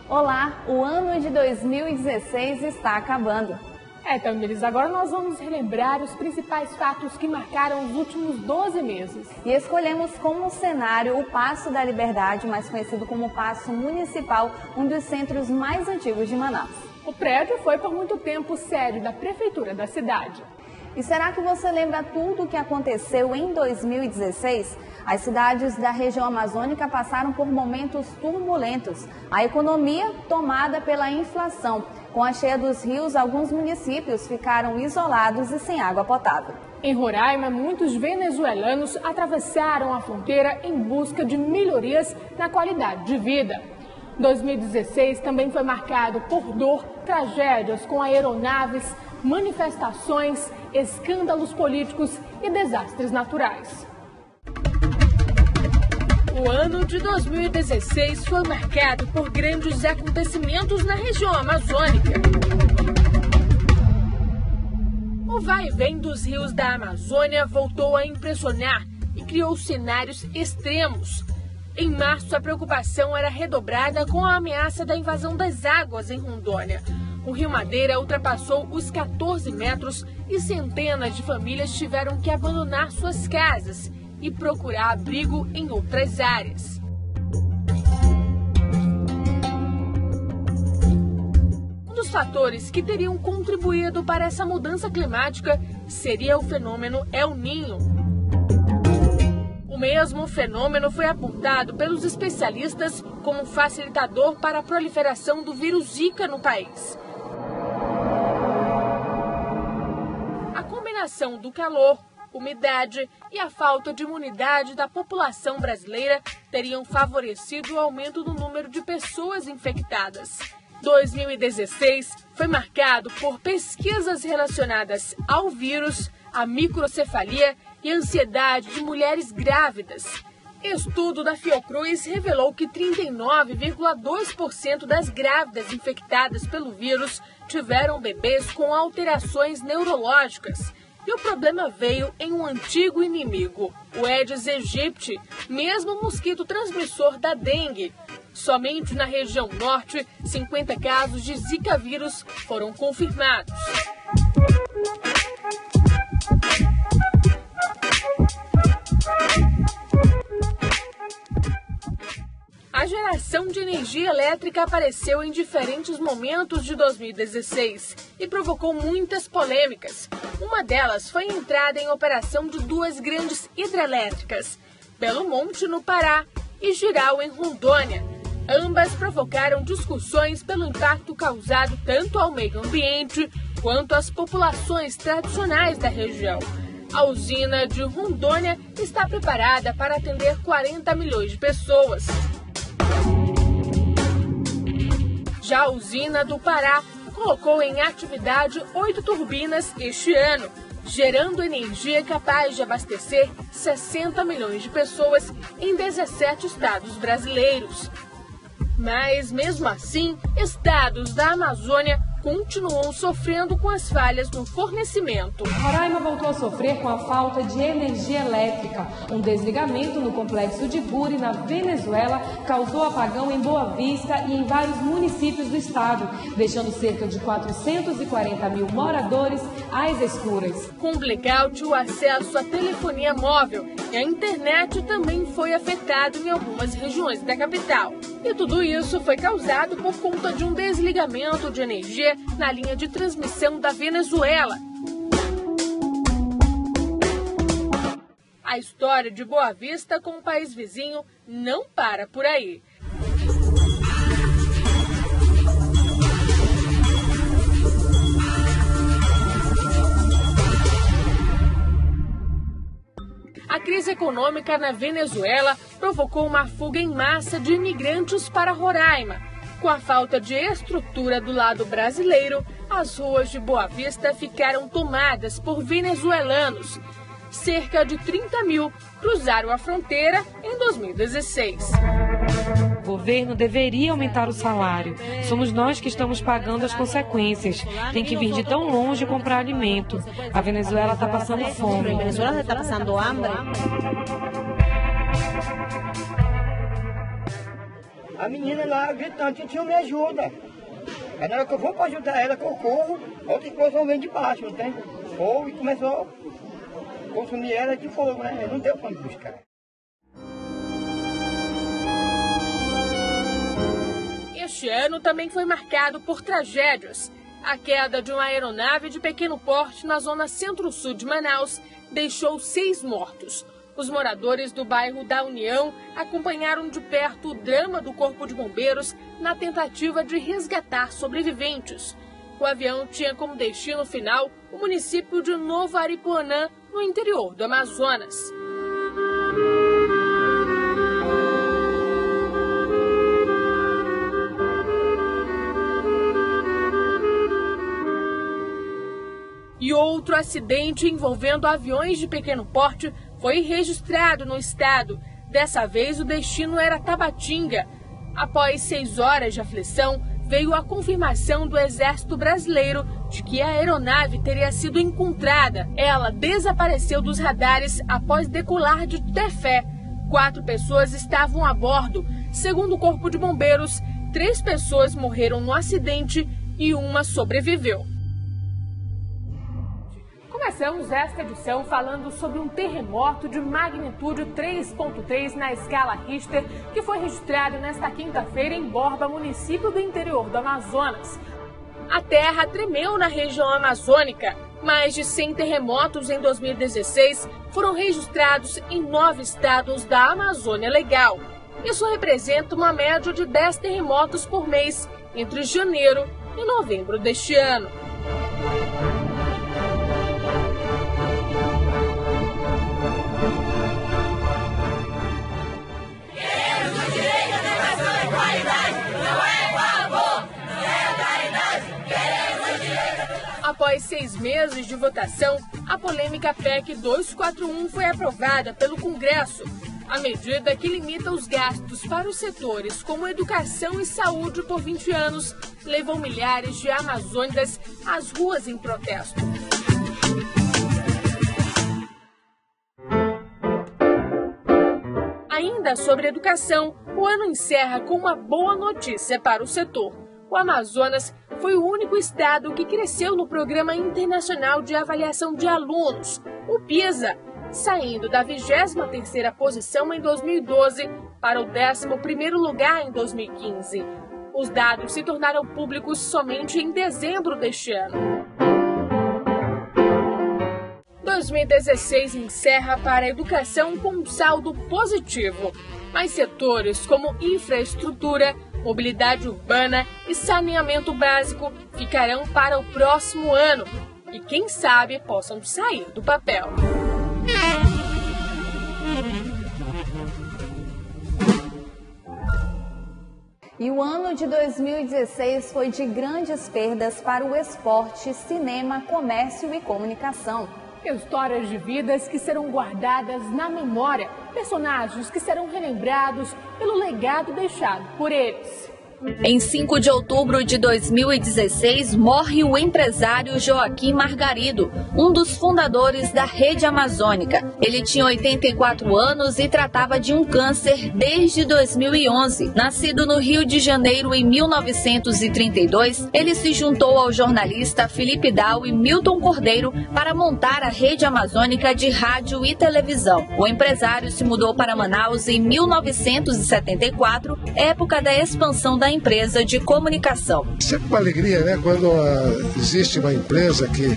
Olá, o ano de 2016 está acabando. Tamiris, agora nós vamos relembrar os principais fatos que marcaram os últimos 12 meses. E escolhemos como cenário o Paço da Liberdade, mais conhecido como Paço Municipal, um dos centros mais antigos de Manaus. O prédio foi por muito tempo sede da prefeitura da cidade. E será que você lembra tudo o que aconteceu em 2016? As cidades da região amazônica passaram por momentos turbulentos. A economia tomada pela inflação. Com a cheia dos rios, alguns municípios ficaram isolados e sem água potável. Em Roraima, muitos venezuelanos atravessaram a fronteira em busca de melhorias na qualidade de vida. 2016 também foi marcado por dor, tragédias com aeronaves, manifestações, escândalos políticos e desastres naturais. O ano de 2016 foi marcado por grandes acontecimentos na região amazônica. O vai e vem dos rios da Amazônia voltou a impressionar e criou cenários extremos. Em março, a preocupação era redobrada com a ameaça da invasão das águas em Rondônia. O Rio Madeira ultrapassou os 14 metros e centenas de famílias tiveram que abandonar suas casas e procurar abrigo em outras áreas. Um dos fatores que teriam contribuído para essa mudança climática seria o fenômeno El Niño. O mesmo fenômeno foi apontado pelos especialistas como facilitador para a proliferação do vírus Zika no país. A combinação do calor, umidade e a falta de imunidade da população brasileira teriam favorecido o aumento do número de pessoas infectadas. 2016 foi marcado por pesquisas relacionadas ao vírus, à microcefalia e ansiedade de mulheres grávidas. Estudo da Fiocruz revelou que 39,2% das grávidas infectadas pelo vírus tiveram bebês com alterações neurológicas. E o problema veio em um antigo inimigo, o Aedes aegypti, mesmo mosquito transmissor da dengue. Somente na região norte, 50 casos de Zika vírus foram confirmados. A geração de energia elétrica apareceu em diferentes momentos de 2016 e provocou muitas polêmicas. Uma delas foi a entrada em operação de duas grandes hidrelétricas, Belo Monte, no Pará, e Jirau, em Rondônia. Ambas provocaram discussões pelo impacto causado tanto ao meio ambiente quanto às populações tradicionais da região. A usina de Rondônia está preparada para atender 40 milhões de pessoas. Já a usina do Pará colocou em atividade 8 turbinas este ano, gerando energia capaz de abastecer 60 milhões de pessoas em 17 estados brasileiros. Mas, mesmo assim, estados da Amazônia continuam sofrendo com as falhas no fornecimento. Roraima voltou a sofrer com a falta de energia elétrica. Um desligamento no complexo de Buri, na Venezuela, causou apagão em Boa Vista e em vários municípios do estado, deixando cerca de 440 mil moradores às escuras. Com blackout, o acesso à telefonia móvel e à internet também foi afetado em algumas regiões da capital. E tudo isso foi causado por conta de um desligamento de energia na linha de transmissão da Venezuela. A história de Boa Vista com o país vizinho não para por aí. A crise econômica na Venezuela provocou uma fuga em massa de imigrantes para Roraima. Com a falta de estrutura do lado brasileiro, as ruas de Boa Vista ficaram tomadas por venezuelanos. Cerca de 30 mil cruzaram a fronteira em 2016. O governo deveria aumentar o salário. Somos nós que estamos pagando as consequências. Tem que vir de tão longe comprar alimento. A Venezuela está passando fome. A Venezuela está passando hambre. A menina lá gritando, tio, me ajuda. Aí na hora que eu vou para ajudar ela, que eu corro, a outra explosão vem de baixo, não tem? Ou e começou a consumir ela de fogo, né? Não deu para me buscar. Este ano também foi marcado por tragédias. A queda de uma aeronave de pequeno porte na zona centro-sul de Manaus deixou 6 mortos. Os moradores do bairro da União acompanharam de perto o drama do Corpo de Bombeiros na tentativa de resgatar sobreviventes. O avião tinha como destino final o município de Novo Aripuanã, no interior do Amazonas. E outro acidente envolvendo aviões de pequeno porte foi registrado no estado. Dessa vez, o destino era Tabatinga. Após 6 horas de aflição, veio a confirmação do Exército Brasileiro de que a aeronave teria sido encontrada. Ela desapareceu dos radares após decolar de Tefé. 4 pessoas estavam a bordo. Segundo o Corpo de Bombeiros, 3 pessoas morreram no acidente e uma sobreviveu. Começamos esta edição falando sobre um terremoto de magnitude 3.3 na escala Richter, que foi registrado nesta quinta-feira em Borba, município do interior do Amazonas. A terra tremeu na região amazônica. Mais de 100 terremotos em 2016 foram registrados em 9 estados da Amazônia Legal. Isso representa uma média de 10 terremotos por mês entre janeiro e novembro deste ano. Após 6 meses de votação, a polêmica PEC 241 foi aprovada pelo Congresso. A medida que limita os gastos para os setores como educação e saúde por 20 anos levou milhares de amazônicas às ruas em protesto. Ainda sobre educação, o ano encerra com uma boa notícia para o setor. O Amazonas foi o único estado que cresceu no Programa Internacional de Avaliação de Alunos, o PISA, saindo da 23ª posição em 2012 para o 11º lugar em 2015. Os dados se tornaram públicos somente em dezembro deste ano. 2016 encerra para a educação com um saldo positivo, mas setores como infraestrutura, mobilidade urbana e saneamento básico ficarão para o próximo ano e, quem sabe, possam sair do papel. E o ano de 2016 foi de grandes perdas para o esporte, cinema, comércio e comunicação. Histórias de vidas que serão guardadas na memória, personagens que serão relembrados pelo legado deixado por eles. Em 5 de outubro de 2016, morre o empresário Joaquim Margarido, um dos fundadores da Rede Amazônica. Ele tinha 84 anos e tratava de um câncer desde 2011. Nascido no Rio de Janeiro em 1932, ele se juntou ao jornalista Felipe Dal e Milton Cordeiro para montar a Rede Amazônica de rádio e televisão. O empresário se mudou para Manaus em 1974, época da expansão da empresa de comunicação. Sempre uma alegria, né? Quando existe uma empresa que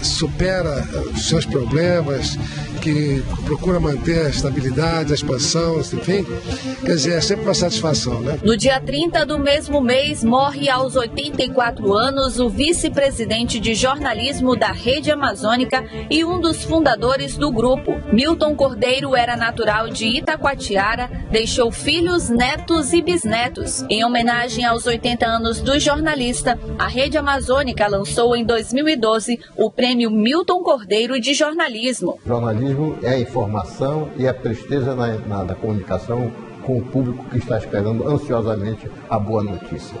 supera os seus problemas, que procura manter a estabilidade, a expansão, enfim, quer dizer, é sempre uma satisfação, né? No dia 30 do mesmo mês, morre aos 84 anos o vice-presidente de jornalismo da Rede Amazônica e um dos fundadores do grupo. Milton Cordeiro era natural de Itacoatiara, deixou filhos, netos e bisnetos. Em homenagem aos 80 anos do jornalista, a Rede Amazônica lançou em 2012 o prêmio Milton Cordeiro de jornalismo. Jornalismo é a informação e a presteza na comunicação com o público que está esperando ansiosamente a boa notícia.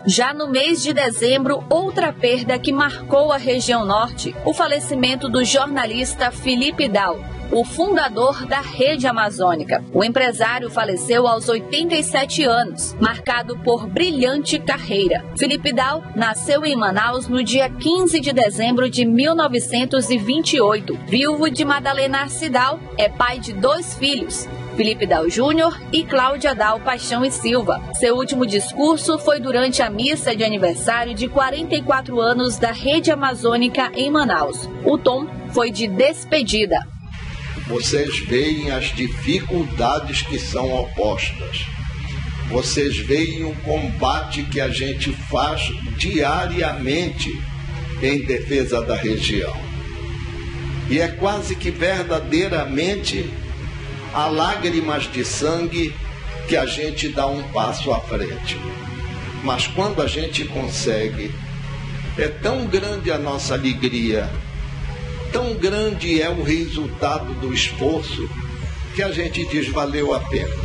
Já no mês de dezembro, outra perda que marcou a região norte, o falecimento do jornalista Felipe Dal, o fundador da Rede Amazônica. O empresário faleceu aos 87 anos, marcado por brilhante carreira. Felipe Dal nasceu em Manaus no dia 15 de dezembro de 1928. Viúvo de Madalena Arcidal, é pai de 2 filhos, Felipe Dal Júnior e Cláudia Dal Paixão e Silva. Seu último discurso foi durante a missa de aniversário de 44 anos da Rede Amazônica em Manaus. O tom foi de despedida. Vocês veem as dificuldades que são opostas. Vocês veem o combate que a gente faz diariamente em defesa da região. E é quase que verdadeiramente a lágrimas de sangue que a gente dá um passo à frente. Mas quando a gente consegue, é tão grande a nossa alegria, tão grande é o resultado do esforço, que a gente diz valeu a pena.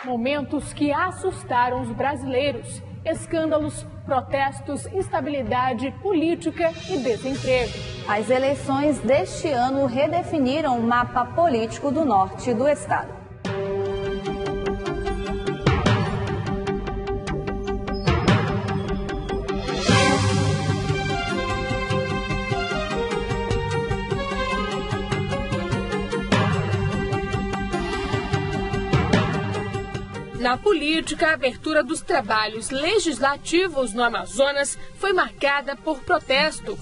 Momentos que assustaram os brasileiros. Escândalos, protestos, instabilidade política e desemprego. As eleições deste ano redefiniram o mapa político do norte do estado. Na política, a abertura dos trabalhos legislativos no Amazonas foi marcada por protesto.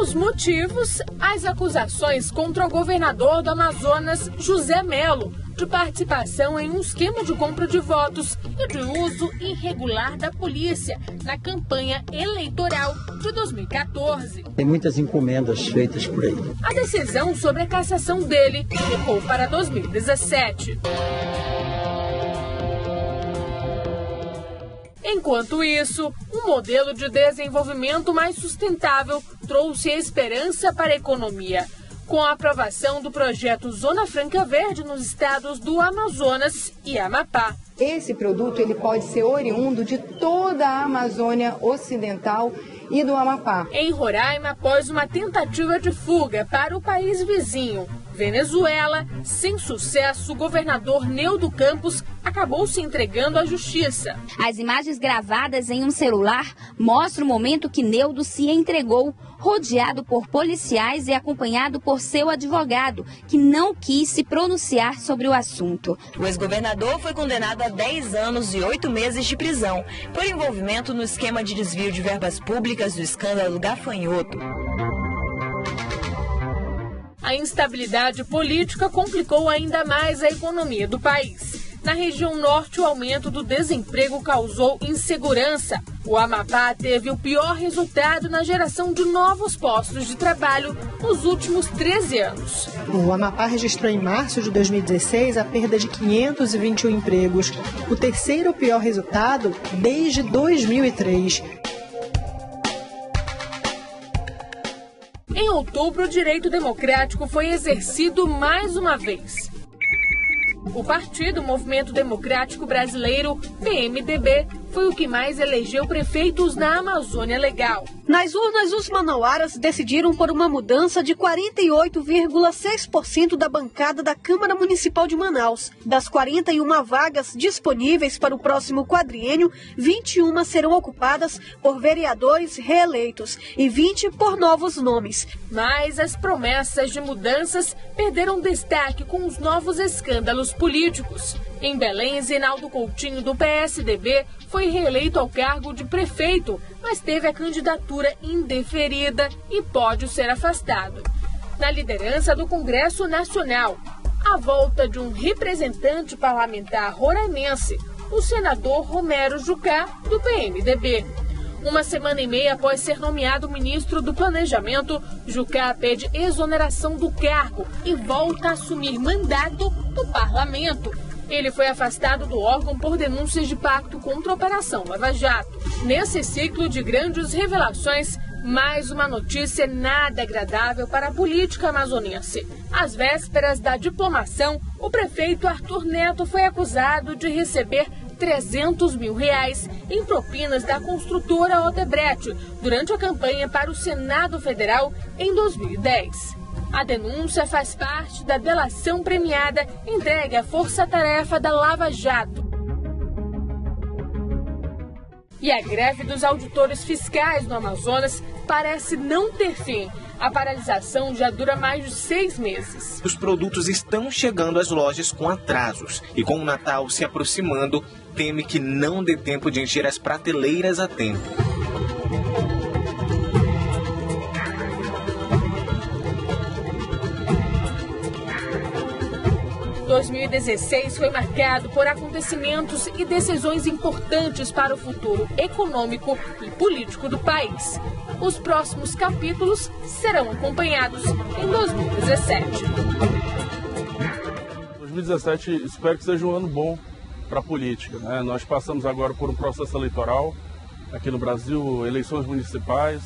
Os motivos, as acusações contra o governador do Amazonas, José Melo, de participação em um esquema de compra de votos e de uso irregular da polícia na campanha eleitoral de 2014. Tem muitas encomendas feitas por aí. A decisão sobre a cassação dele ficou para 2017. Enquanto isso, um modelo de desenvolvimento mais sustentável trouxe esperança para a economia. Com a aprovação do projeto Zona Franca Verde nos estados do Amazonas e Amapá. Esse produto ele pode ser oriundo de toda a Amazônia Ocidental e do Amapá. Em Roraima, após uma tentativa de fuga para o país vizinho, Venezuela, sem sucesso, o governador Neudo Campos acabou se entregando à justiça. As imagens gravadas em um celular mostram o momento que Neudo se entregou, rodeado por policiais e acompanhado por seu advogado, que não quis se pronunciar sobre o assunto. O ex-governador foi condenado a 10 anos e 8 meses de prisão por envolvimento no esquema de desvio de verbas públicas do escândalo Gafanhoto. A instabilidade política complicou ainda mais a economia do país. Na região norte, o aumento do desemprego causou insegurança. O Amapá teve o pior resultado na geração de novos postos de trabalho nos últimos 13 anos. O Amapá registrou em março de 2016 a perda de 521 empregos, o terceiro pior resultado desde 2003. Em outubro, o direito democrático foi exercido mais uma vez. O partido Movimento Democrático Brasileiro, PMDB, foi o que mais elegeu prefeitos na Amazônia Legal. Nas urnas, os manauaras decidiram por uma mudança de 48,6% da bancada da Câmara Municipal de Manaus. Das 41 vagas disponíveis para o próximo quadriênio, 21 serão ocupadas por vereadores reeleitos e 20 por novos nomes. Mas as promessas de mudanças perderam destaque com os novos escândalos políticos. Em Belém, Zinaldo Coutinho, do PSDB, foi reeleito ao cargo de prefeito, mas teve a candidatura indeferida e pode ser afastado. Na liderança do Congresso Nacional, a volta de um representante parlamentar roraimense, o senador Romero Jucá, do PMDB. Uma semana e meia após ser nomeado ministro do Planejamento, Jucá pede exoneração do cargo e volta a assumir mandato no parlamento. Ele foi afastado do órgão por denúncias de pacto contra a Operação Lava Jato. Nesse ciclo de grandes revelações, mais uma notícia nada agradável para a política amazonense. Às vésperas da diplomação, o prefeito Arthur Neto foi acusado de receber R$300 mil em propinas da construtora Odebrecht durante a campanha para o Senado Federal em 2010. A denúncia faz parte da delação premiada entregue à Força-Tarefa da Lava Jato. E a greve dos auditores fiscais no Amazonas parece não ter fim. A paralisação já dura mais de 6 meses. Os produtos estão chegando às lojas com atrasos e com o Natal se aproximando, teme que não dê tempo de encher as prateleiras a tempo. Em 2016 foi marcado por acontecimentos e decisões importantes para o futuro econômico e político do país. Os próximos capítulos serão acompanhados em 2017. 2017 espero que seja um ano bom para a política, né? Nós passamos agora por um processo eleitoral aqui no Brasil, eleições municipais.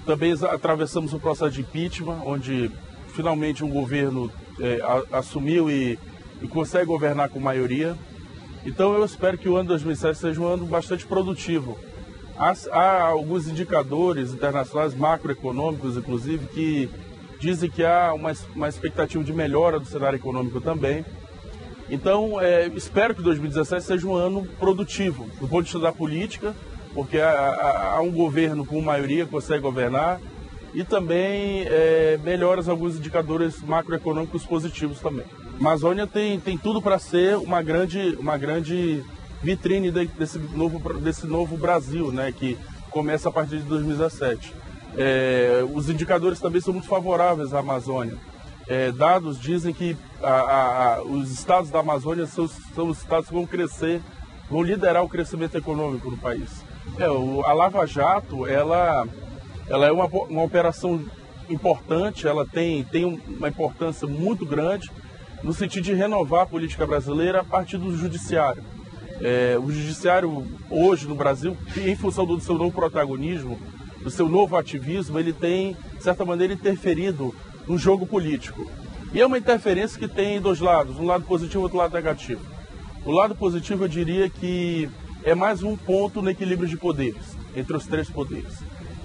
Também atravessamos um processo de impeachment, onde finalmente um governo assumiu e consegue governar com maioria. Então eu espero que o ano 2017 seja um ano bastante produtivo. Há alguns indicadores internacionais, macroeconômicos inclusive, que dizem que há uma expectativa de melhora do cenário econômico também. Então espero que 2017 seja um ano produtivo do ponto de vista da política, porque há um governo com maioria que consegue governar, e também melhoras alguns indicadores macroeconômicos positivos também. A Amazônia tem tudo para ser uma grande vitrine desse novo Brasil, né, que começa a partir de 2017. Os indicadores também são muito favoráveis à Amazônia. Dados dizem que os estados da Amazônia são os estados que vão crescer, vão liderar o crescimento econômico no país. A Lava Jato, ela é uma operação importante, ela tem uma importância muito grande no sentido de renovar a política brasileira a partir do judiciário. O judiciário hoje no Brasil, em função do seu novo protagonismo, do seu novo ativismo, ele tem, de certa maneira, interferido no jogo político. E é uma interferência que tem dois lados, um lado positivo e outro lado negativo. O lado positivo, eu diria que é mais um ponto no equilíbrio de poderes, entre os três poderes.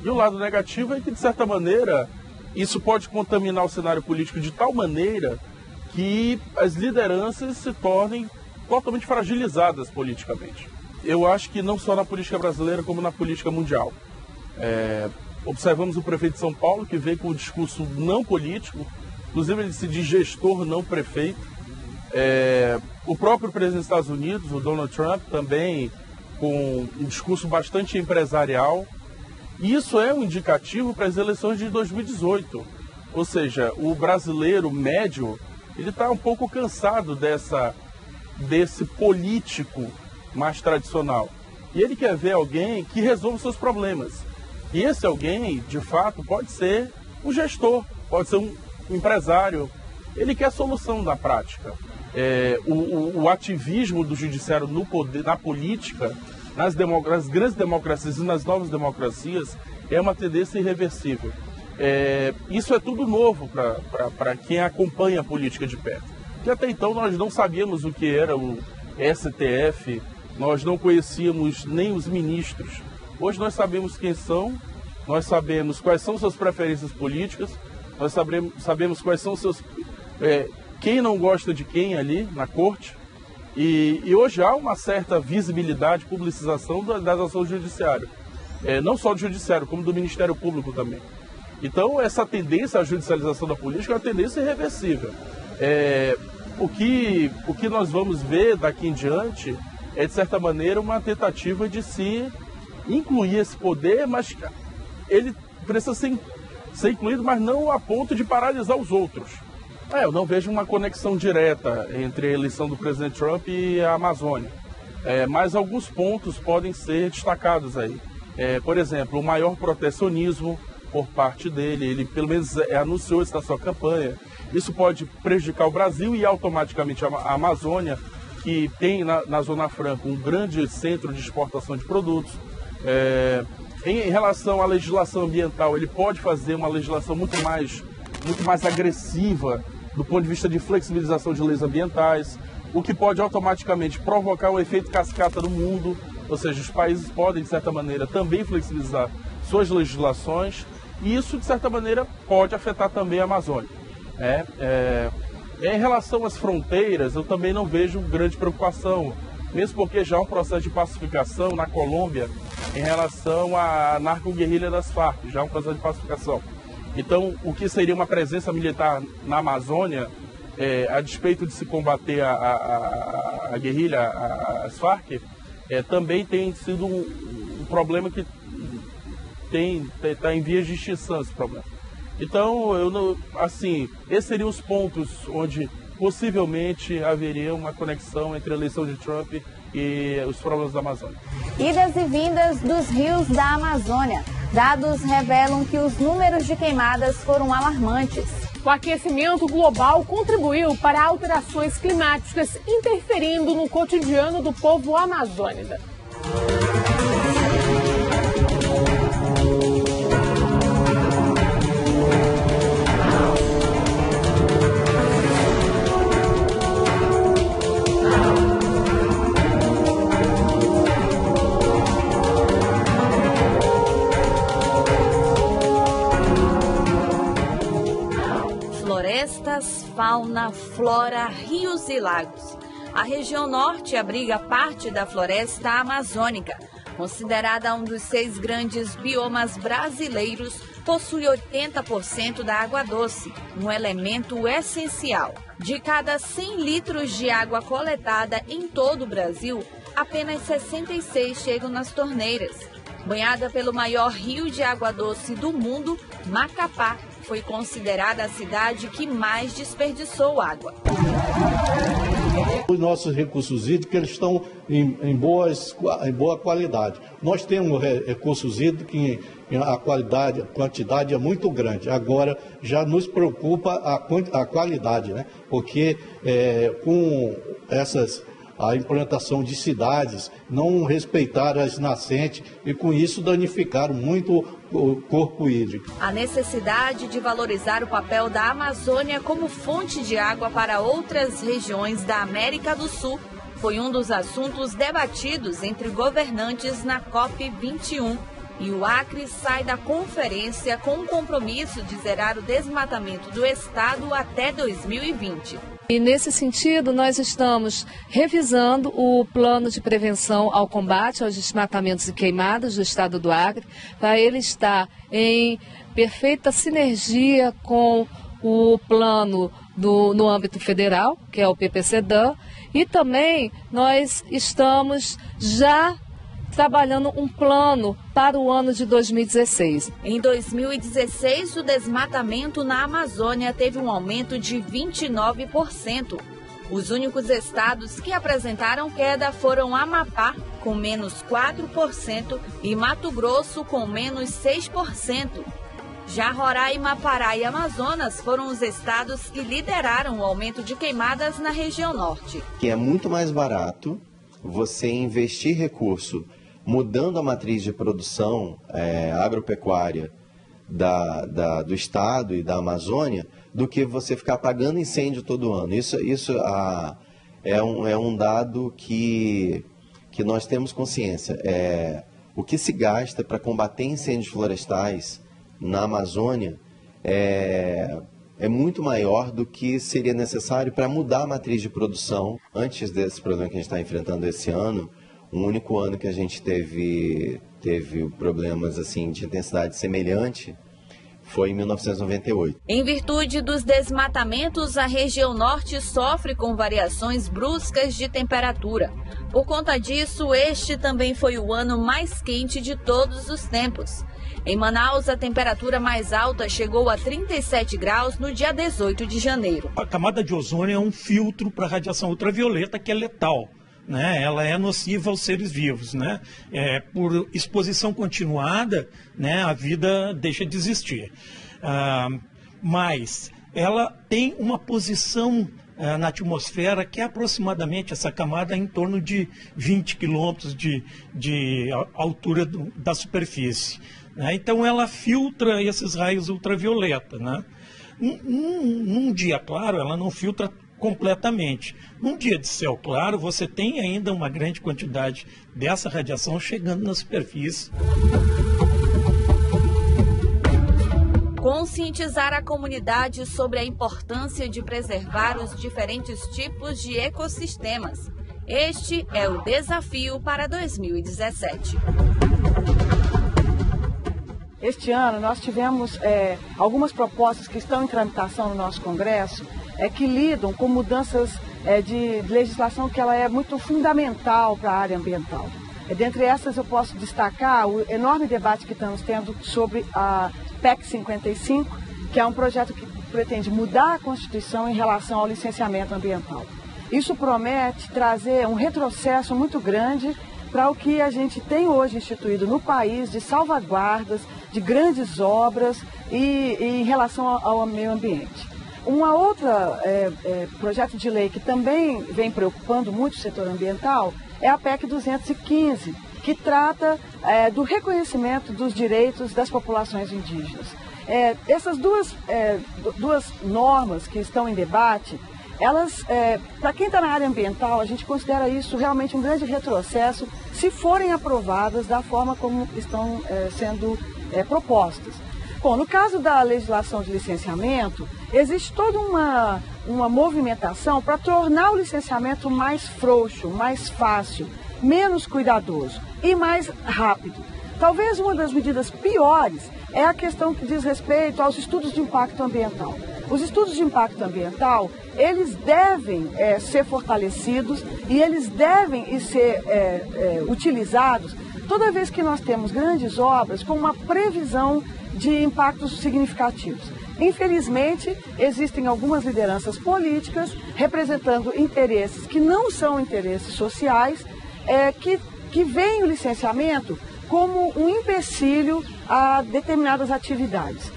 E o lado negativo é que, de certa maneira, isso pode contaminar o cenário político de tal maneira que as lideranças se tornem totalmente fragilizadas politicamente. Eu acho que não só na política brasileira, como na política mundial. Observamos o prefeito de São Paulo, que veio com um discurso não político, inclusive ele se diz gestor, não prefeito. O próprio presidente dos Estados Unidos, o Donald Trump, também com um discurso bastante empresarial. E isso é um indicativo para as eleições de 2018. Ou seja, o brasileiro médio, ele está um pouco cansado desse político mais tradicional. E ele quer ver alguém que resolva os seus problemas. E esse alguém, de fato, pode ser um gestor, pode ser um empresário. Ele quer solução na prática. O ativismo do judiciário no poder, na política, nas grandes democracias e nas novas democracias, é uma tendência irreversível. Isso é tudo novo para quem acompanha a política de perto. Porque até então nós não sabíamos o que era o STF, nós não conhecíamos nem os ministros. Hoje nós sabemos quem são, nós sabemos quais são suas preferências políticas, nós sabemos quais são seus... quem não gosta de quem ali na corte. E hoje há uma certa visibilidade, publicização das ações do judiciário. Não só do judiciário, como do Ministério Público também. Então essa tendência à judicialização da política é uma tendência irreversível. O que nós vamos ver daqui em diante é, de certa maneira, uma tentativa de se incluir esse poder, mas ele precisa ser incluído, mas não a ponto de paralisar os outros. Eu não vejo uma conexão direta entre a eleição do presidente Trump e a Amazônia. Mas alguns pontos podem ser destacados aí. Por exemplo, o maior protecionismo por parte dele, ele pelo menos anunciou isso na sua campanha. Isso pode prejudicar o Brasil e automaticamente a Amazônia, que tem na Zona Franca um grande centro de exportação de produtos. Em relação à legislação ambiental, ele pode fazer uma legislação muito mais agressiva do ponto de vista de flexibilização de leis ambientais, o que pode automaticamente provocar um efeito cascata no mundo, ou seja, os países podem, de certa maneira, também flexibilizar suas legislações, e isso, de certa maneira, pode afetar também a Amazônia. Em relação às fronteiras, eu também não vejo grande preocupação, mesmo porque já há um processo de pacificação na Colômbia em relação à narco-guerrilha das Farc, já há um processo de pacificação. Então, o que seria uma presença militar na Amazônia, a despeito de se combater a guerrilha, as Farc, também tem sido um problema que está em vias de extinção, esse problema. Então, esses seriam os pontos onde possivelmente haveria uma conexão entre a eleição de Trump e os problemas da Amazônia. Idas e vindas dos rios da Amazônia. Dados revelam que os números de queimadas foram alarmantes. O aquecimento global contribuiu para alterações climáticas, interferindo no cotidiano do povo amazônida. Florestas, fauna, flora, rios e lagos. A região norte abriga parte da floresta amazônica. Considerada um dos 6 grandes biomas brasileiros, possui 80% da água doce, um elemento essencial. De cada 100 litros de água coletada em todo o Brasil, apenas 66 chegam nas torneiras. Banhada pelo maior rio de água doce do mundo, Macapá foi considerada a cidade que mais desperdiçou água. Os nossos recursos hídricos eles estão em boa qualidade. Nós temos recursos hídricos que a quantidade é muito grande. Agora já nos preocupa a qualidade, né? Porque com a implantação de cidades, não respeitaram as nascentes e com isso danificaram muito o corpo hídrico. A necessidade de valorizar o papel da Amazônia como fonte de água para outras regiões da América do Sul foi um dos assuntos debatidos entre governantes na COP21. E o Acre sai da conferência com o compromisso de zerar o desmatamento do estado até 2020. E nesse sentido, nós estamos revisando o plano de prevenção ao combate aos desmatamentos e queimadas do estado do Acre, para ele estar em perfeita sinergia com o plano no âmbito federal, que é o PPCDAM, e também nós estamos já trabalhando um plano para o ano de 2016. Em 2016, o desmatamento na Amazônia teve um aumento de 29%. Os únicos estados que apresentaram queda foram Amapá, com menos 4%, e Mato Grosso, com menos 6%. Já Roraima, Pará e Amazonas foram os estados que lideraram o aumento de queimadas na região norte. Que é muito mais barato você investir recurso mudando a matriz de produção agropecuária do estado e da Amazônia, do que você ficar apagando incêndio todo ano. Isso é um dado que nós temos consciência. O que se gasta para combater incêndios florestais na Amazônia é muito maior do que seria necessário para mudar a matriz de produção. Antes desse problema que a gente está enfrentando esse ano, o único ano que a gente teve problemas assim de intensidade semelhante foi em 1998. Em virtude dos desmatamentos, a região norte sofre com variações bruscas de temperatura. Por conta disso, este também foi o ano mais quente de todos os tempos. Em Manaus, a temperatura mais alta chegou a 37 graus no dia 18 de janeiro. A camada de ozônio é um filtro para a radiação ultravioleta que é letal, né? Ela é nociva aos seres vivos, né? Por exposição continuada, né, a vida deixa de existir. Mas ela tem uma posição na atmosfera que é aproximadamente essa camada em torno de 20 quilômetros de altura da superfície. Né? Então ela filtra esses raios ultravioleta. Né? Num dia claro, ela não filtra completamente. Num dia de céu claro, você tem ainda uma grande quantidade dessa radiação chegando na superfície. Conscientizar a comunidade sobre a importância de preservar os diferentes tipos de ecossistemas. Este é o desafio para 2017. Este ano nós tivemos algumas propostas que estão em tramitação no nosso Congresso, que lidam com mudanças de legislação que ela é muito fundamental para a área ambiental. Dentre essas eu posso destacar o enorme debate que estamos tendo sobre a PEC 55, que é um projeto que pretende mudar a Constituição em relação ao licenciamento ambiental. Isso promete trazer um retrocesso muito grande para o que a gente tem hoje instituído no país de salvaguardas, de grandes obras e em relação ao meio ambiente. Uma outra projeto de lei que também vem preocupando muito o setor ambiental é a PEC 215, que trata do reconhecimento dos direitos das populações indígenas. Essas duas normas que estão em debate, elas, para quem está na área ambiental, a gente considera isso realmente um grande retrocesso se forem aprovadas da forma como estão sendo propostas. Bom, no caso da legislação de licenciamento, existe toda uma movimentação para tornar o licenciamento mais frouxo, mais fácil, menos cuidadoso e mais rápido. Talvez uma das medidas piores é a questão que diz respeito aos estudos de impacto ambiental. Os estudos de impacto ambiental, eles devem ser fortalecidos e eles devem ser utilizados toda vez que nós temos grandes obras com uma previsão de impactos significativos. Infelizmente, existem algumas lideranças políticas representando interesses que não são interesses sociais, que veem o licenciamento como um empecilho a determinadas atividades.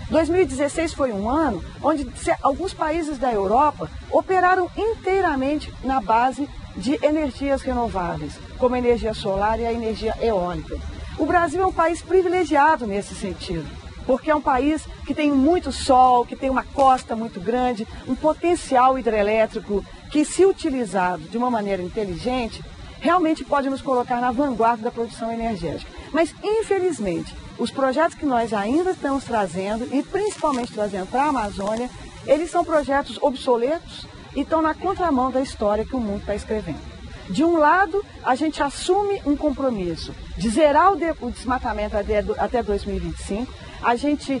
2016 foi um ano onde alguns países da Europa operaram inteiramente na base de energias renováveis, como a energia solar e a energia eólica. O Brasil é um país privilegiado nesse sentido, porque é um país que tem muito sol, que tem uma costa muito grande, um potencial hidrelétrico que, se utilizado de uma maneira inteligente, realmente pode nos colocar na vanguarda da produção energética. Mas, infelizmente, os projetos que nós ainda estamos trazendo, e principalmente trazendo para a Amazônia, eles são projetos obsoletos e estão na contramão da história que o mundo está escrevendo. De um lado, a gente assume um compromisso de zerar o desmatamento até 2025, a gente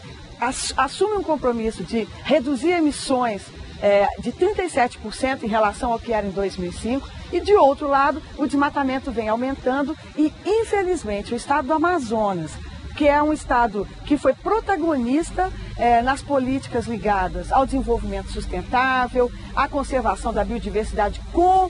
assume um compromisso de reduzir emissões de 37% em relação ao que era em 2005, e de outro lado, o desmatamento vem aumentando e, infelizmente, o estado do Amazonas, que é um estado que foi protagonista nas políticas ligadas ao desenvolvimento sustentável, à conservação da biodiversidade com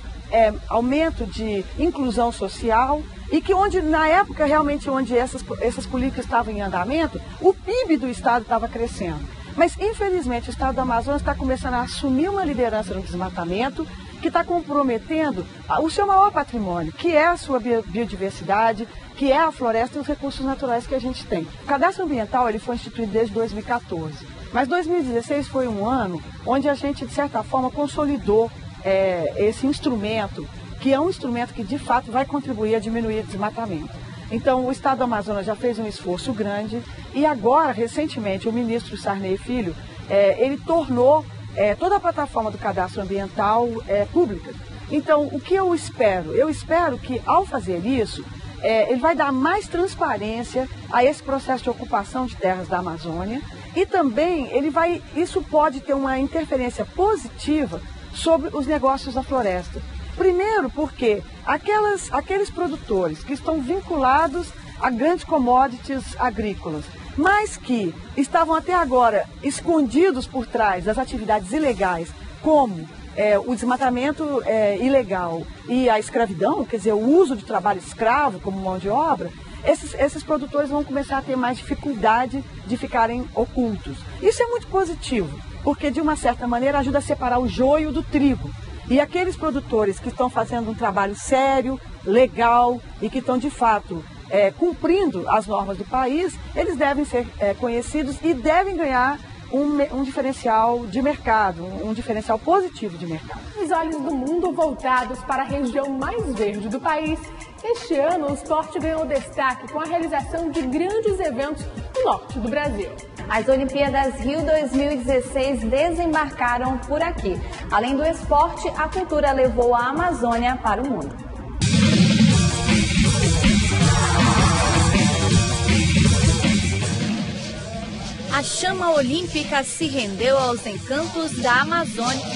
aumento de inclusão social, e que na época realmente onde essas políticas estavam em andamento, o PIB do estado estava crescendo. Mas, infelizmente, o estado do Amazonas está começando a assumir uma liderança no desmatamento, que está comprometendo o seu maior patrimônio, que é a sua biodiversidade, que é a floresta e os recursos naturais que a gente tem. O cadastro ambiental ele foi instituído desde 2014, mas 2016 foi um ano onde a gente, de certa forma, consolidou esse instrumento, que é um instrumento que, de fato, vai contribuir a diminuir o desmatamento. Então, o estado do Amazonas já fez um esforço grande e agora, recentemente, o ministro Sarney Filho, ele tornou toda a plataforma do cadastro ambiental pública. Então, o que eu espero? Eu espero que, ao fazer isso, ele vai dar mais transparência a esse processo de ocupação de terras da Amazônia e também isso pode ter uma interferência positiva sobre os negócios da floresta. Primeiro porque aqueles produtores que estão vinculados a grandes commodities agrícolas, mas que estavam até agora escondidos por trás das atividades ilegais, como o desmatamento ilegal e a escravidão, quer dizer, o uso de trabalho escravo como mão de obra, esses produtores vão começar a ter mais dificuldade de ficarem ocultos. Isso é muito positivo, porque de uma certa maneira ajuda a separar o joio do trigo. E aqueles produtores que estão fazendo um trabalho sério, legal e que estão de fato cumprindo as normas do país, eles devem ser conhecidos e devem ganhar um diferencial de mercado, um diferencial positivo de mercado. Os olhos do mundo voltados para a região mais verde do país, este ano o esporte ganhou destaque com a realização de grandes eventos no norte do Brasil. As Olimpíadas Rio 2016 desembarcaram por aqui. Além do esporte, a cultura levou a Amazônia para o mundo. A chama olímpica se rendeu aos encantos da Amazônia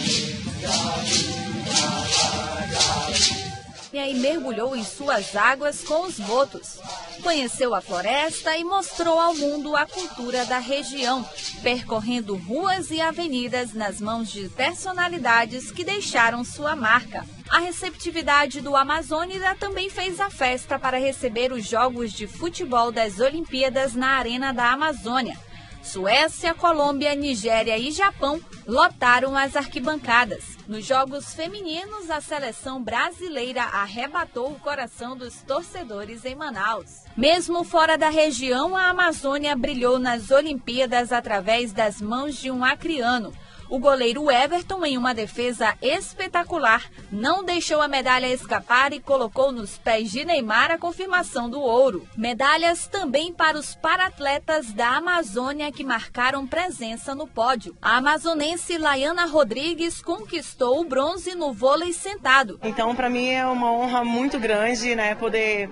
e mergulhou em suas águas com os botos. Conheceu a floresta e mostrou ao mundo a cultura da região, percorrendo ruas e avenidas nas mãos de personalidades que deixaram sua marca. A receptividade do Amazônida também fez a festa para receber os Jogos de Futebol das Olimpíadas na Arena da Amazônia. Suécia, Colômbia, Nigéria e Japão lotaram as arquibancadas. Nos Jogos Femininos, a seleção brasileira arrebatou o coração dos torcedores em Manaus. Mesmo fora da região, a Amazônia brilhou nas Olimpíadas através das mãos de um acreano. O goleiro Everton, em uma defesa espetacular, não deixou a medalha escapar e colocou nos pés de Neymar a confirmação do ouro. Medalhas também para os paratletas da Amazônia que marcaram presença no pódio. A amazonense Laiana Rodrigues conquistou o bronze no vôlei sentado. Então, para mim é uma honra muito grande, né, poder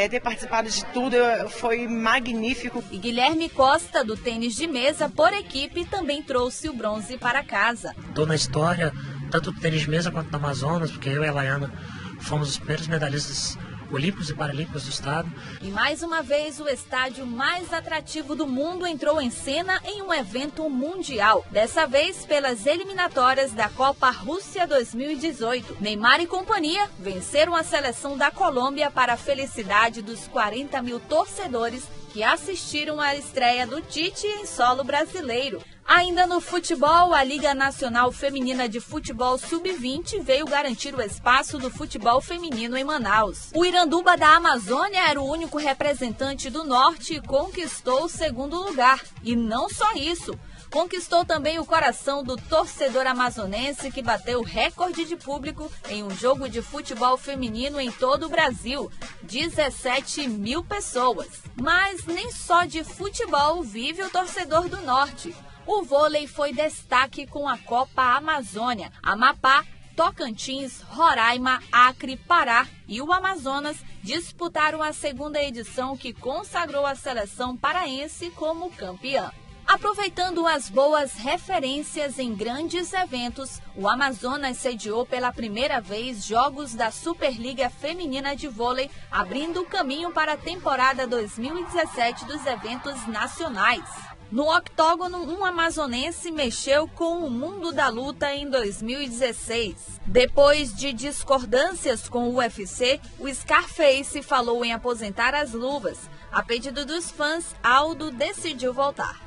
ter participado de tudo, foi magnífico. E Guilherme Costa, do tênis de mesa por equipe, também trouxe o bronze para casa. Estou na história, tanto do tênis de mesa quanto do Amazonas, porque eu e a Laiana fomos os primeiros medalhistas olímpicos e paralímpicos do estado. E mais uma vez o estádio mais atrativo do mundo entrou em cena em um evento mundial. Dessa vez pelas eliminatórias da Copa Rússia 2018. Neymar e companhia venceram a seleção da Colômbia para a felicidade dos 40 mil torcedores que assistiram à estreia do Tite em solo brasileiro. Ainda no futebol, a Liga Nacional Feminina de Futebol Sub-20 veio garantir o espaço do futebol feminino em Manaus. O Iranduba da Amazônia era o único representante do Norte e conquistou o segundo lugar. E não só isso, conquistou também o coração do torcedor amazonense que bateu recorde de público em um jogo de futebol feminino em todo o Brasil, 17 mil pessoas. Mas nem só de futebol vive o torcedor do Norte. O vôlei foi destaque com a Copa Amazônia. Amapá, Tocantins, Roraima, Acre, Pará e o Amazonas disputaram a segunda edição que consagrou a seleção paraense como campeã. Aproveitando as boas referências em grandes eventos, o Amazonas sediou pela primeira vez jogos da Superliga Feminina de Vôlei, abrindo o caminho para a temporada 2017 dos eventos nacionais. No octógono, um amazonense mexeu com o mundo da luta em 2016. Depois de discordâncias com o UFC, o Scarface falou em aposentar as luvas. A pedido dos fãs, Aldo decidiu voltar.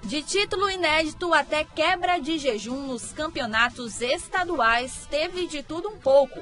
De título inédito até quebra de jejum nos campeonatos estaduais, teve de tudo um pouco.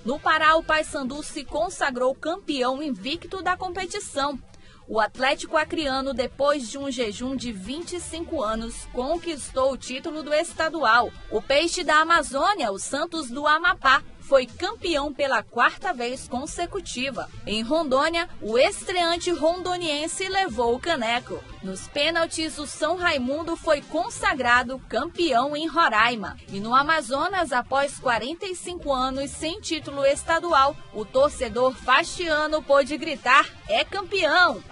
No Pará, o Paysandu se consagrou campeão invicto da competição. O Atlético Acreano, depois de um jejum de 25 anos, conquistou o título do estadual. O Peixe da Amazônia, o Santos do Amapá, foi campeão pela 4ª vez consecutiva. Em Rondônia, o estreante rondoniense levou o caneco. Nos pênaltis, o São Raimundo foi consagrado campeão em Roraima. E no Amazonas, após 45 anos sem título estadual, o torcedor faxiano pôde gritar: é campeão!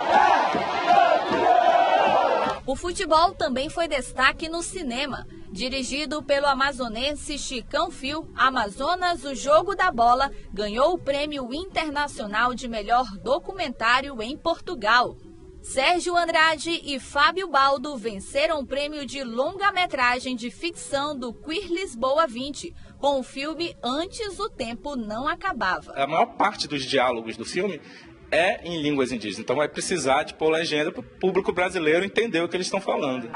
O futebol também foi destaque no cinema. Dirigido pelo amazonense Chicão Fio, Amazonas, o Jogo da Bola ganhou o Prêmio Internacional de Melhor Documentário em Portugal. Sérgio Andrade e Fábio Baldo venceram o prêmio de longa-metragem de ficção do Queer Lisboa 20, com o filme Antes o Tempo Não Acabava. A maior parte dos diálogos do filme é em línguas indígenas, então vai precisar de pôr legenda para o público brasileiro entender o que eles estão falando.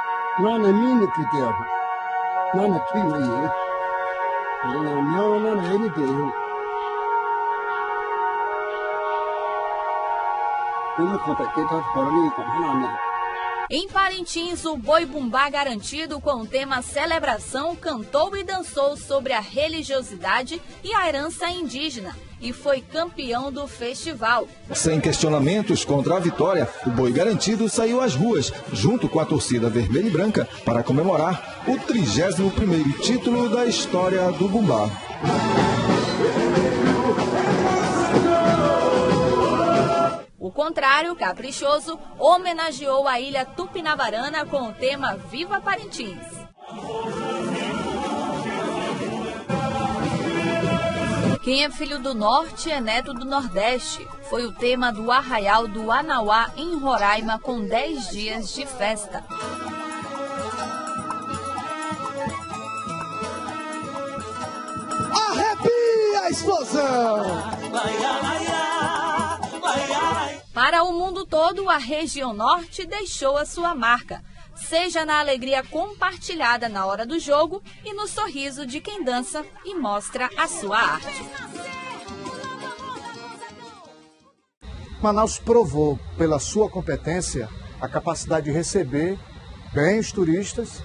Em Parintins, o Boi Bumbá Garantido, com o tema Celebração, cantou e dançou sobre a religiosidade e a herança indígena e foi campeão do festival. Sem questionamentos contra a vitória, o Boi Garantido saiu às ruas, junto com a torcida vermelha e branca, para comemorar o 31º título da história do Bumbá. O contrário, Caprichoso, homenageou a ilha Tupinavarana com o tema Viva Parintins. Quem é filho do Norte é neto do Nordeste. Foi o tema do Arraial do Anauá, em Roraima, com 10 dias de festa. Arrepia a explosão! Para o mundo todo, a região norte deixou a sua marca, seja na alegria compartilhada na hora do jogo e no sorriso de quem dança e mostra a sua arte. Manaus provou, pela sua competência, a capacidade de receber bem os turistas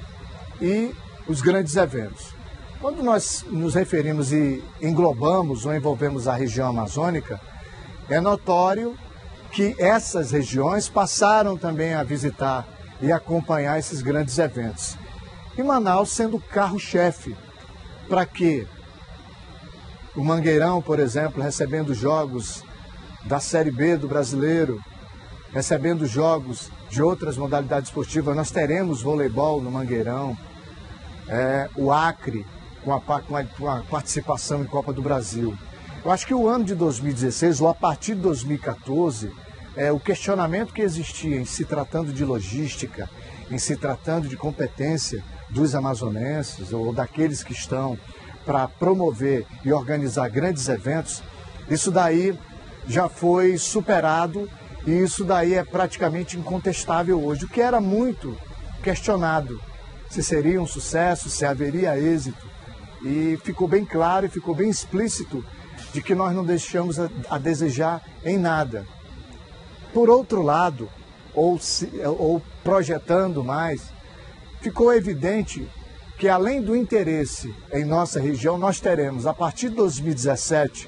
e os grandes eventos. Quando nós nos referimos e englobamos ou envolvemos a região amazônica, é notório que essas regiões passaram também a visitar e acompanhar esses grandes eventos. E Manaus sendo o carro-chefe para que o Mangueirão, por exemplo, recebendo jogos da Série B do Brasileiro, recebendo jogos de outras modalidades esportivas, nós teremos voleibol no Mangueirão, o Acre com a participação em Copa do Brasil. Eu acho que o ano de 2016, ou a partir de 2014, o questionamento que existia em se tratando de logística, em se tratando de competência dos amazonenses ou daqueles que estão para promover e organizar grandes eventos, isso daí já foi superado e isso daí é praticamente incontestável hoje, o que era muito questionado, se seria um sucesso, se haveria êxito. E ficou bem claro e ficou bem explícito de que nós não deixamos a desejar em nada. Por outro lado, ou projetando mais, ficou evidente que além do interesse em nossa região, nós teremos, a partir de 2017,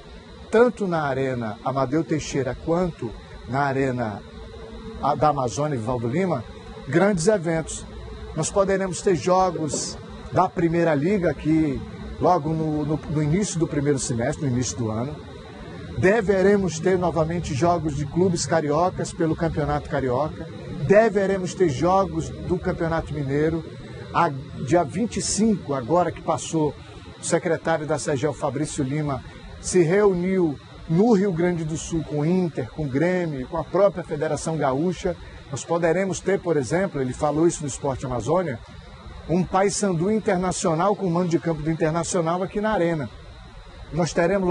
tanto na Arena Amadeu Teixeira quanto na Arena da Amazônia Vivaldo Lima, grandes eventos. Nós poderemos ter jogos da Primeira Liga aqui logo no início do primeiro semestre, no início do ano. Deveremos ter novamente jogos de clubes cariocas pelo Campeonato Carioca. Deveremos ter jogos do Campeonato Mineiro. Dia 25, agora que passou, o secretário da SEGEL, Fabrício Lima, se reuniu no Rio Grande do Sul com o Inter, com o Grêmio, com a própria Federação Gaúcha. Nós poderemos ter, por exemplo, ele falou isso no Esporte Amazônia, um Paysandu Internacional com o mando de campo do Internacional aqui na Arena. Nós teremos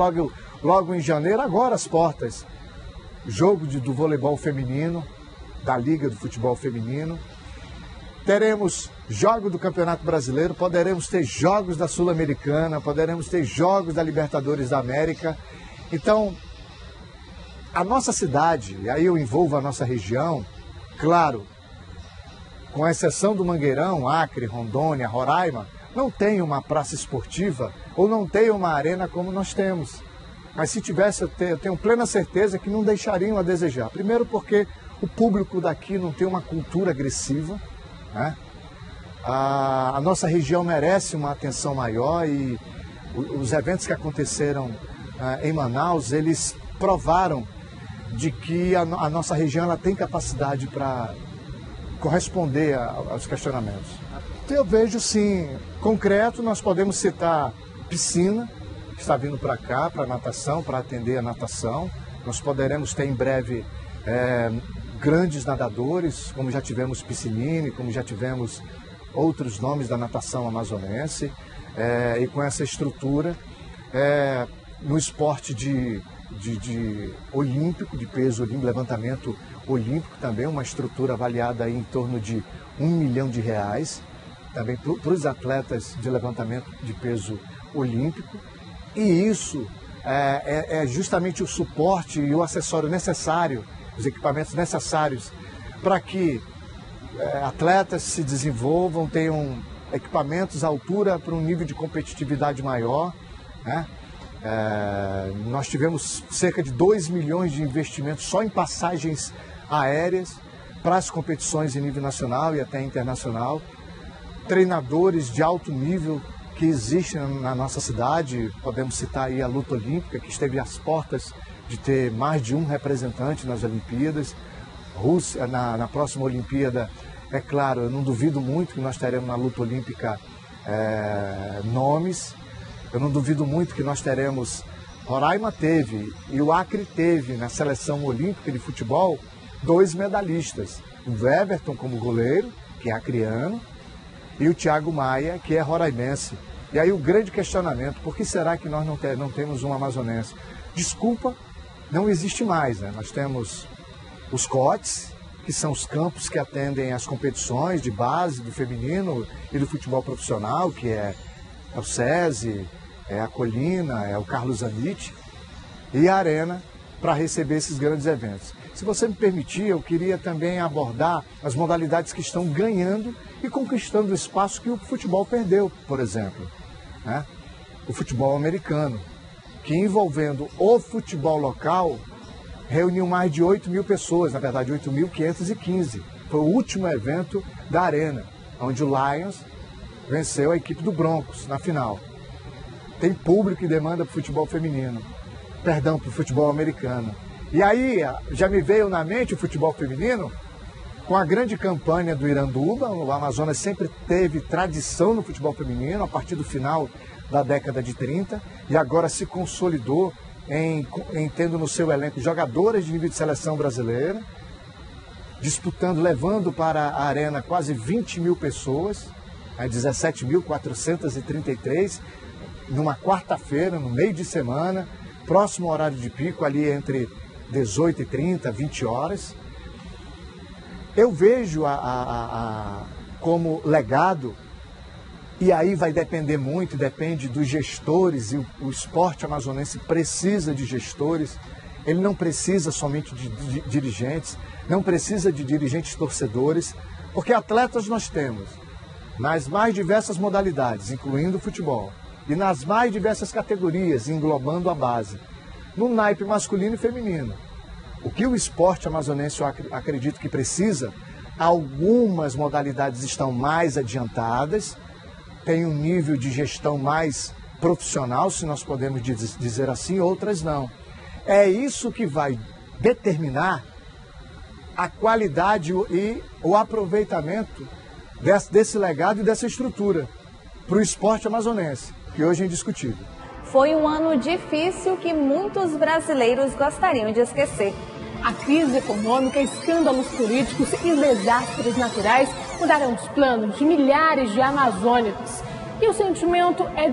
logo em janeiro, agora as portas, jogo do voleibol feminino, da Liga do Futebol Feminino. Teremos jogos do Campeonato Brasileiro, poderemos ter jogos da Sul-Americana, poderemos ter jogos da Libertadores da América. Então, a nossa cidade, e aí eu envolvo a nossa região, claro, com exceção do Mangueirão, Acre, Rondônia, Roraima, não tem uma praça esportiva ou não tem uma arena como nós temos. Mas se tivesse, eu tenho plena certeza que não deixariam a desejar. Primeiro porque o público daqui não tem uma cultura agressiva, né? A nossa região merece uma atenção maior e os eventos que aconteceram em Manaus, eles provaram de que a nossa região ela tem capacidade para corresponder aos questionamentos. Eu vejo, sim, concreto, nós podemos citar piscina, que está vindo para cá, para a natação, para atender a natação. Nós poderemos ter em breve grandes nadadores, como já tivemos Piscinini, como já tivemos outros nomes da natação amazonense, e com essa estrutura, no esporte de olímpico, de peso olímpico, levantamento olímpico também, uma estrutura avaliada aí em torno de R$1 milhão, também para os atletas de levantamento de peso olímpico. E isso é justamente o suporte e o acessório necessário, os equipamentos necessários para que atletas se desenvolvam, tenham equipamentos à altura para um nível de competitividade maior, né? Nós tivemos cerca de 2 milhões de investimentos só em passagens aéreas para as competições em nível nacional e até internacional. Treinadores de alto nível que existem na nossa cidade, podemos citar aí a luta olímpica, que esteve às portas de ter mais de um representante nas Olimpíadas. Rússia, na próxima Olimpíada, é claro, eu não duvido muito que nós teremos na luta olímpica nomes. Eu não duvido muito que nós teremos, Roraima teve e o Acre teve na seleção olímpica de futebol 2 medalhistas. O Everton como goleiro, que é acreano, e o Thiago Maia, que é roraimense. E aí o grande questionamento, por que será que nós não temos um amazonense? Desculpa, não existe mais, né? Nós temos os COTs, que são os campos que atendem as competições de base do feminino e do futebol profissional, que é o SESI, é a Colina, é o Carlos Anite, e a Arena para receber esses grandes eventos. Se você me permitir, eu queria também abordar as modalidades que estão ganhando e conquistando o espaço que o futebol perdeu, por exemplo, né? O futebol americano, que envolvendo o futebol local, reuniu mais de 8 mil pessoas, na verdade 8.515. Foi o último evento da Arena, onde o Lions venceu a equipe do Broncos na final. Tem público e demanda para o futebol feminino, para o futebol americano. E aí já me veio na mente o futebol feminino, com a grande campanha do Iranduba. O Amazonas sempre teve tradição no futebol feminino, a partir do final da década de 30, e agora se consolidou em tendo no seu elenco jogadoras de nível de seleção brasileira, disputando, levando para a arena quase 20 mil pessoas, 17.433, numa quarta-feira, no meio de semana, próximo ao horário de pico, ali entre 18h30, 20 horas. Eu vejo como legado, e aí vai depender muito, depende dos gestores, e o esporte amazonense precisa de gestores, ele não precisa somente de dirigentes, não precisa de dirigentes torcedores, porque atletas nós temos nas mais diversas modalidades, incluindo o futebol, e nas mais diversas categorias, englobando a base, no naipe masculino e feminino. O que o esporte amazonense, eu acredito que precisa, algumas modalidades estão mais adiantadas, tem um nível de gestão mais profissional, se nós podemos dizer assim, outras não. É isso que vai determinar a qualidade e o aproveitamento desse legado e dessa estrutura para o esporte amazonense, que hoje é indiscutível. Foi um ano difícil que muitos brasileiros gostariam de esquecer. A crise econômica, escândalos políticos e desastres naturais mudaram os planos de milhares de amazônicos. E o sentimento é de